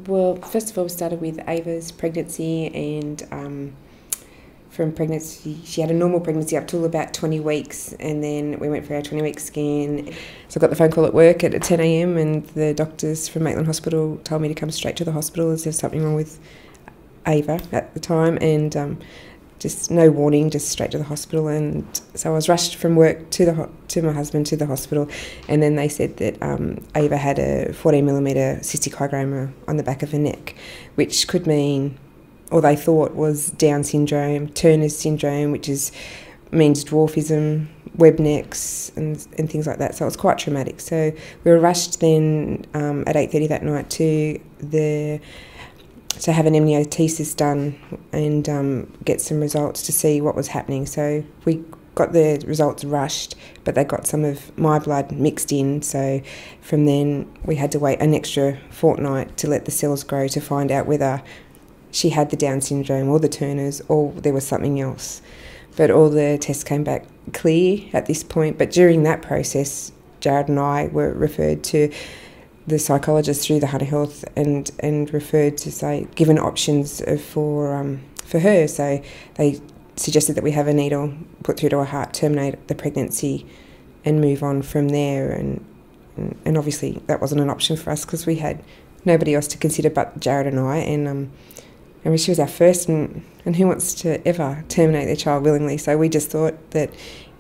Well, first of all, we started with Ava's pregnancy, and from pregnancy, she had a normal pregnancy up till about 20 weeks, and then we went for our 20-week scan. So I got the phone call at work at 10 a.m, and the doctors from Maitland Hospital told me to come straight to the hospital as there's something wrong with Ava at the time, and just no warning, just straight to the hospital. And so I was rushed from work to my husband to the hospital, and then they said that Ava had a 14mm cystic hygroma on the back of her neck, which could mean, or they thought was Down syndrome, Turner's syndrome, which means dwarfism, web necks and things like that. So it was quite traumatic. So we were rushed then at 8:30 that night to have an amniocentesis done and get some results to see what was happening. So we got the results rushed, but they got some of my blood mixed in. So from then we had to wait an extra fortnight to let the cells grow to find out whether she had the Down syndrome or the Turner's or there was something else. But all the tests came back clear at this point. But during that process, Jared and I were referred to the psychologist through the Hunter Health and referred to, say, given options for her. So they suggested that we have a needle put through to her heart, terminate the pregnancy and move on from there. And obviously that wasn't an option for us because we had nobody else to consider but Jared and I. And she was our first, and who wants to ever terminate their child willingly? So we just thought that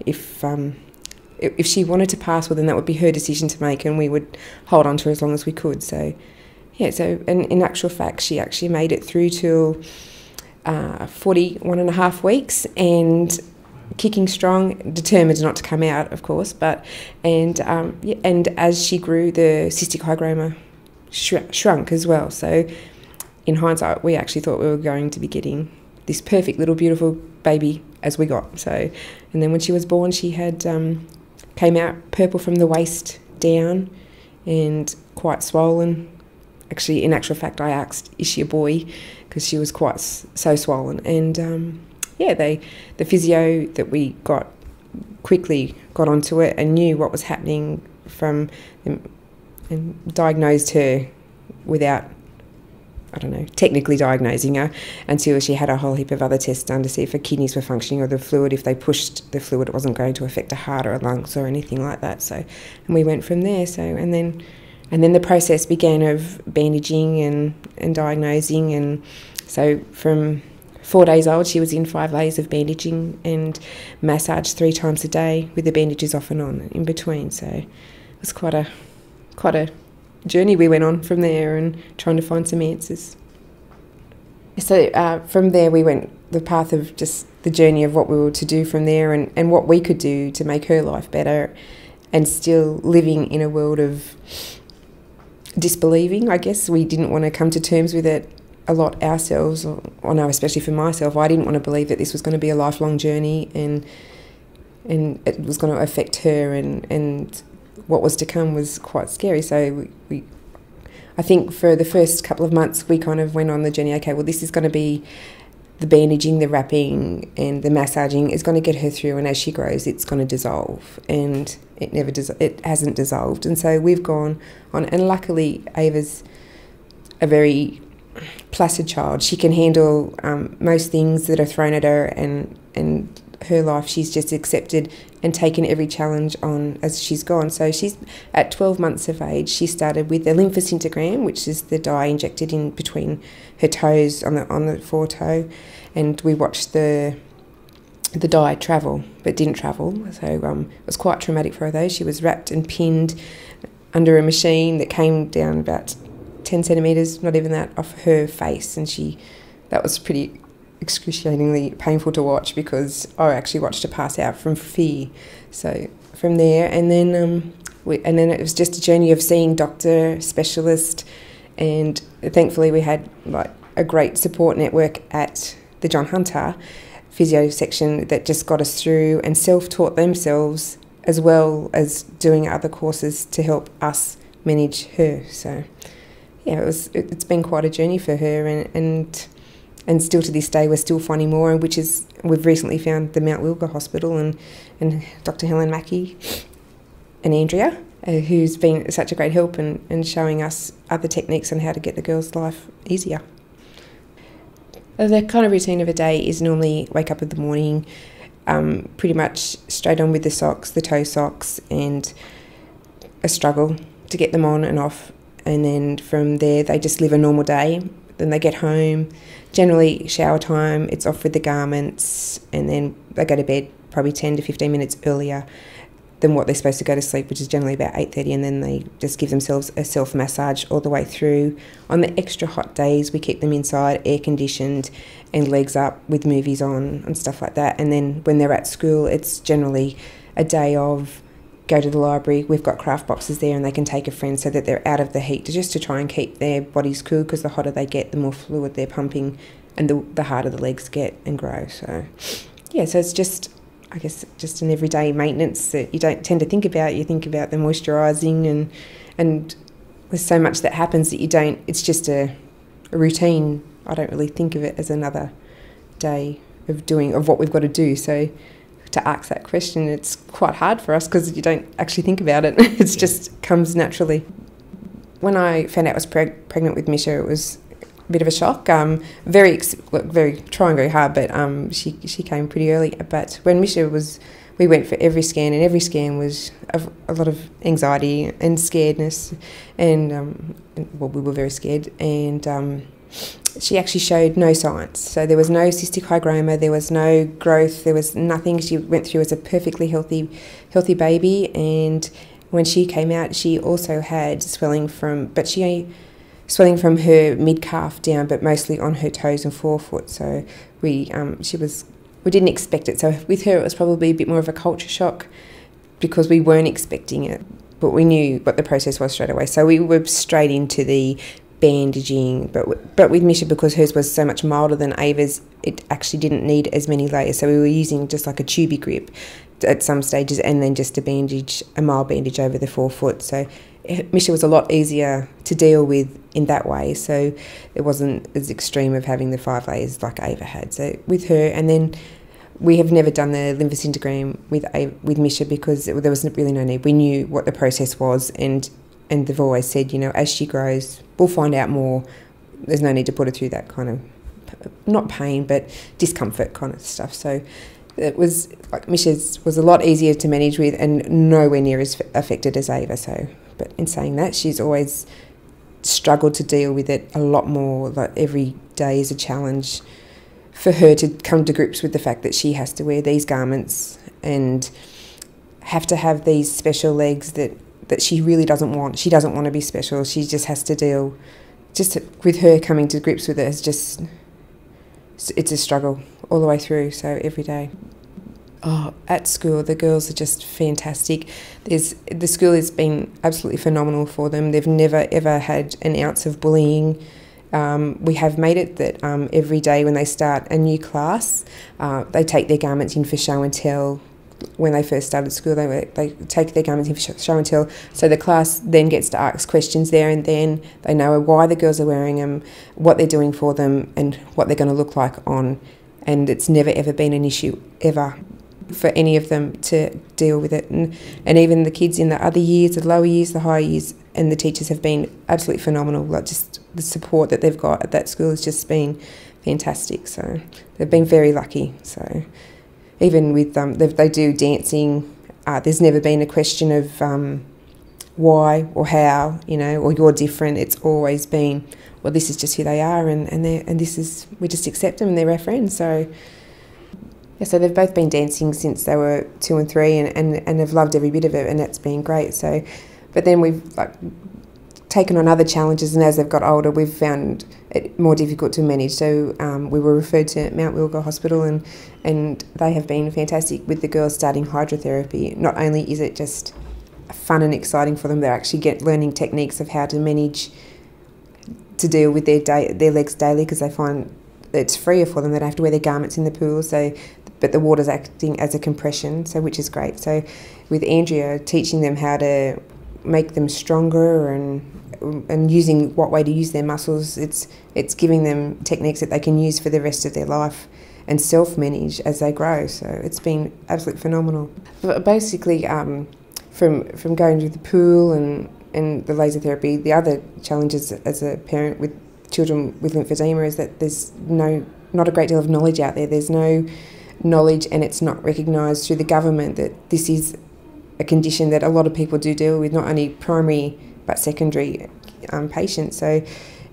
if she wanted to pass, well, then that would be her decision to make, and we would hold on to her as long as we could. So, yeah, and in actual fact, she actually made it through till 41 and a half weeks, and kicking strong, determined not to come out, of course, and as she grew, the cystic hygroma shrunk as well. So in hindsight, we actually thought we were going to be getting this perfect little beautiful baby as we got. So, and then when she was born, she had came out purple from the waist down and quite swollen. Actually, in actual fact, I asked, is she a boy? Because she was quite so swollen. And the physio that we got quickly got onto it and knew what was happening from them and diagnosed her without, I don't know, technically diagnosing her until she had a whole heap of other tests done to see if her kidneys were functioning or the fluid. If they pushed the fluid, it wasn't going to affect her heart or her lungs or anything like that. So, and we went from there. So, and then the process began of bandaging and diagnosing. And so from 4 days old, she was in 5 layers of bandaging and massage 3 times a day with the bandages off and on in between. So it was quite a journey we went on from there and trying to find some answers. So from there we went the path of just the journey of what we were to do from there and what we could do to make her life better, and still living in a world of disbelieving, I guess. We didn't want to come to terms with it a lot ourselves, or no, especially for myself. I didn't want to believe that this was going to be a lifelong journey and it was going to affect her, and what was to come was quite scary. So I think for the first couple of months we kind of went on the journey, okay, well, this is going to be the bandaging, the wrapping and the massaging is going to get her through, and as she grows it's going to dissolve, and it hasn't dissolved. And so we've gone on, and luckily Ava's a very placid child. She can handle most things that are thrown at her, and her life, she's just accepted and taken every challenge on as she's gone. So she's at 12 months of age, she started with the lymphocintogram, which is the dye injected in between her toes on the foretoe, and we watched the dye travel but didn't travel. So it was quite traumatic for her though. She was wrapped and pinned under a machine that came down about 10 centimetres, not even that, off her face, and that was pretty excruciatingly painful to watch because I actually watched her pass out from fear. So from there, and then it was just a journey of seeing doctor, specialist, and thankfully we had like a great support network at the John Hunter physio section that just got us through and self-taught themselves as well as doing other courses to help us manage her. So yeah, it's been quite a journey for her, and still to this day we're still finding more, which is we've recently found the Mount Wilga Hospital and Dr. Helen Mackey and Andrea, who's been such a great help and showing us other techniques on how to get the girls' life easier. The kind of routine of a day is normally wake up in the morning, pretty much straight on with the socks, the toe socks, and a struggle to get them on and off. And then from there, they just live a normal day. Then they get home, generally shower time, it's off with the garments, and then they go to bed probably 10 to 15 minutes earlier than what they're supposed to go to sleep, which is generally about 8:30, and then they just give themselves a self-massage all the way through. On the extra hot days, we keep them inside, air-conditioned, and legs up with movies on and stuff like that. And then when they're at school, it's generally a day of go to the library, we've got craft boxes there, and they can take a friend so that they're out of the heat, just to try and keep their bodies cool, because the hotter they get, the more fluid they're pumping, and the harder the legs get and grow. So yeah, so it's just, I guess, just an everyday maintenance that you don't tend to think about. You think about the moisturising and there's so much that happens that you don't, it's just a routine. I don't really think of it as another day of what we've got to do. So to ask that question, it's quite hard for us because you don't actually think about it. It just comes naturally. When I found out I was pregnant with Misha, it was a bit of a shock. Trying very hard, but she came pretty early. But when Misha was, we went for every scan, and every scan was a lot of anxiety and scaredness, and well, we were very scared. And she actually showed no signs. So there was no cystic hygroma, there was no growth, there was nothing. She went through as a perfectly healthy baby. And when she came out, she also had swelling from her mid-calf down, but mostly on her toes and forefoot. So we didn't expect it. So with her, it was probably a bit more of a culture shock because we weren't expecting it, but we knew what the process was straight away. So we were straight into the bandaging, but with Misha, because hers was so much milder than Ava's, it actually didn't need as many layers. So we were using just like a tubey grip at some stages, and then just a mild bandage over the forefoot. So Misha was a lot easier to deal with in that way. So it wasn't as extreme of having the 5 layers like Ava had. So with her, and then we have never done the lymphocytogram with Misha because there was really no need. We knew what the process was, and they've always said, as she grows, we'll find out more. There's no need to put her through that kind of, not pain, but discomfort kind of stuff. So it was, like, Misha's was a lot easier to manage with and nowhere near as affected as Ava. So, but in saying that, she's always struggled to deal with it a lot more. Like, every day is a challenge for her to come to grips with the fact that she has to wear these garments and have to have these special legs that she really doesn't want. She doesn't want to be special. She just has to deal, just with her coming to grips with it, it's a struggle all the way through, so every day. Oh, at school, the girls are just fantastic. The school has been absolutely phenomenal for them. They've never, ever had an ounce of bullying. We have made it that every day when they start a new class, they take their garments in for show and tell. When they first started school, they take their garments in for show and tell. So the class then gets to ask questions there and then. They know why the girls are wearing them, what they're doing for them, and what they're going to look like on. And it's never, ever been an issue, ever, for any of them to deal with it. And even the kids in the other years, the lower years, the higher years, and the teachers have been absolutely phenomenal. Like, just the support that they've got at that school has just been fantastic. So they've been very lucky. So even with they do dancing, there's never been a question of why or how, or you're different. It's always been, well, this is just who they are, and this is, we just accept them and they're our friends. So yeah, so they've both been dancing since they were 2 and 3, and have loved every bit of it, and that's been great. So, but then we've taken on other challenges, and as they've got older, we've found it more difficult to manage. So we were referred to Mount Wilga Hospital, and they have been fantastic with the girls starting hydrotherapy. Not only is it just fun and exciting for them, they're actually learning techniques of how to manage to deal with their legs daily, because they find it's freer for them. They don't have to wear their garments in the pool, but the water's acting as a compression, so which is great. So with Andrea, teaching them how to make them stronger and using what way to use their muscles, it's giving them techniques that they can use for the rest of their life and self-manage as they grow. So it's been absolutely phenomenal. But basically, from going to the pool and the laser therapy. The other challenges as a parent with children with lymphedema is that there's not a great deal of knowledge out there. There's no knowledge, and it's not recognised through the government that this is a condition that a lot of people do deal with, not only primary but secondary patients. So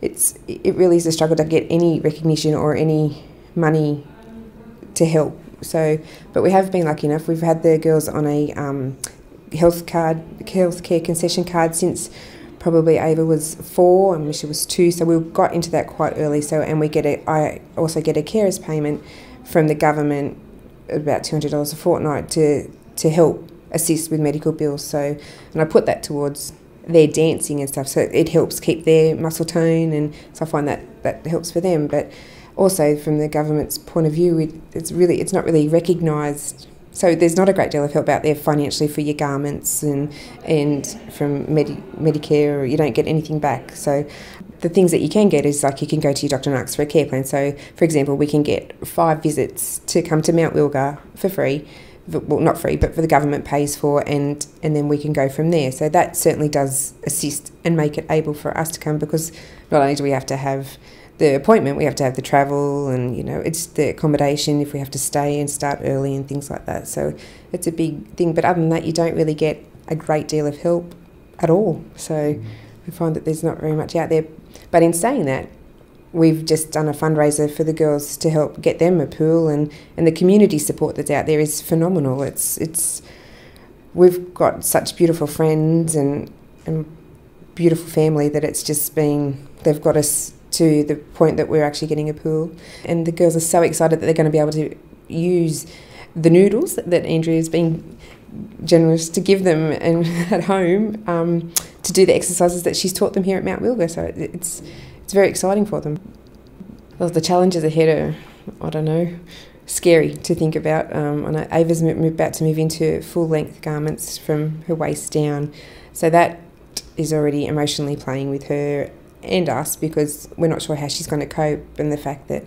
it really is a struggle to get any recognition or any money to help. So, but we have been lucky enough. We've had the girls on a healthcare concession card since probably Ava was 4 and Misha was 2. So we got into that quite early. So, and I also get a carers payment from the government, about $200 a fortnight to help assist with medical bills. So, and I put that towards their dancing and stuff. So it helps keep their muscle tone, and so I find that helps for them. But also from the government's point of view, it's not really recognised. So there's not a great deal of help out there financially for your garments and from Medicare, or you don't get anything back. So the things that you can get is like you can go to your doctor and ask for a care plan. So for example, we can get 5 visits to come to Mount Wilga for free. Well, not free, but for the government pays for, and then we can go from there. So that certainly does assist and make it able for us to come, because not only do we have to have the appointment, we have to have the travel, and it's the accommodation if we have to stay and start early and things like that. So it's a big thing. But other than that, you don't really get a great deal of help at all. So we find that there's not very much out there. But in saying that, we've just done a fundraiser for the girls to help get them a pool, and the community support that's out there is phenomenal. We've got such beautiful friends and beautiful family that it's just they've got us to the point that we're actually getting a pool. And the girls are so excited that they're going to be able to use the noodles that Andrea's been generous to give them and at home to do the exercises that she's taught them here at Mount Wilga. So it's very exciting for them. Well, the challenges ahead are, I don't know, scary to think about. I know Ava's about to move into full-length garments from her waist down. So that is already emotionally playing with her and us, because we're not sure how she's going to cope, and the fact that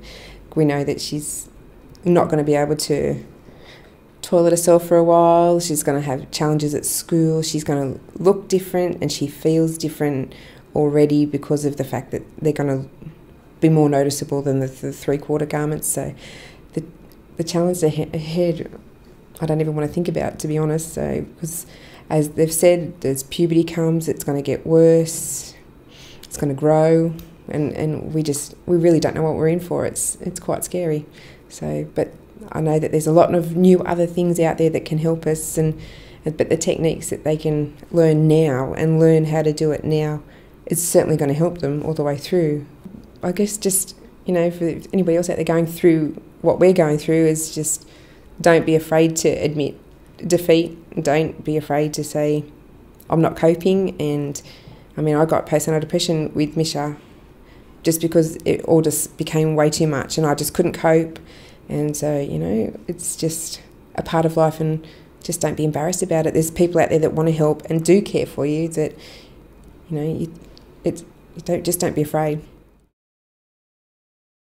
we know that she's not going to be able to toilet herself for a while. She's going to have challenges at school. She's going to look different, and she feels different already because of the fact that they're going to be more noticeable than the 3/4 garments. So the challenge ahead, I don't even want to think about, to be honest. So, because as they've said, as puberty comes, it's going to get worse. It's going to grow, and we really don't know what we're in for. It's quite scary. So, but I know that there's a lot of new other things out there that can help us, but the techniques that they can learn now and learn how to do it now, it's certainly going to help them all the way through. I guess just, for anybody else out there going through what we're going through, is just don't be afraid to admit defeat. Don't be afraid to say, I'm not coping. And I got postnatal depression with Misha just because it all just became way too much and I just couldn't cope. And so, it's just a part of life, and just don't be embarrassed about it. There's people out there that want to help and do care for you, that, don't be afraid.